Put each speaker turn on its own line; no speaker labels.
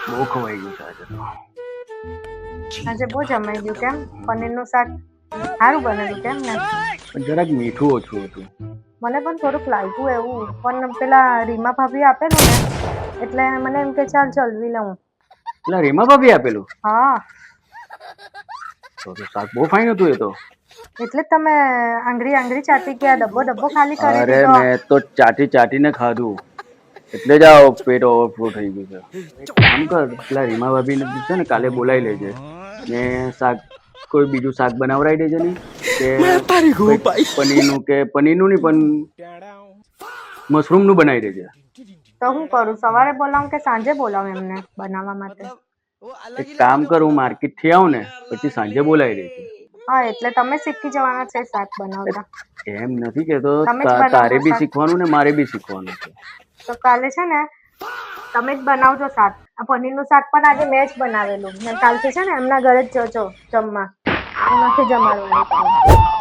બહુ ખવાઈ ગયું છે આજે તો.
આજે બહુ જમાઈ ગયું કેમ? પનીરનું શાક સારું બનેલું કેમ ને?
પણ જરાક મીઠું ઓછું હતું.
મને પણ થોડુંક લાગ્યું એવું, પણ પેલા રીમા ભાભી આપેલું ને એટલે મને એમ કે ચાલ ચલવી લઉં.
એટલે રીમા ભાભી આપેલું?
હા.
તો શાક બહુ ફાઇન હતું એ તો. એટલે
જ તમે આંગળી ચાટી ગયા, ડબ્બો ખાલી કરી
અરે
દીધો.
મેં તો ચાટીને ખાધું એટલે જ આ પેટ ઓવરફ્લો થઈ ગયું છે. એક કામ કર, પેલા રીમા ભાભીને છે ને કાલે બોલાવી લેજે ને શાક કોઈ બીજું શાક બનાવરાઈ દેજે નહીં કે પનીરનું નહીં પણ મશરૂમનું બનાવી દેજે.
તો હું કરું, સવારે બોલાવું કે સાંજે બોલાવું એમને બનાવવા માટે?
એક કામ કર, હું માર્કેટ થી આવું ને પછી સાંજે બોલાવી દેજે.
હા, એટલે તમે શીખી જવાના છે શાક બનાવતા?
એમ નથી કેતો,
તમે જ
તારે
બનાવજો
બી
શાક.
શીખવાનું ને મારે બી શીખવાનું છે.
તો કાલે છે ને તમે જ બનાવજો શાક. આ પનીરનું શાક પણ આજે મેં જ બનાવેલું. કાલથી છે ને એમના ઘરે જ જજો જમવા. હું નથી જમાડવાની.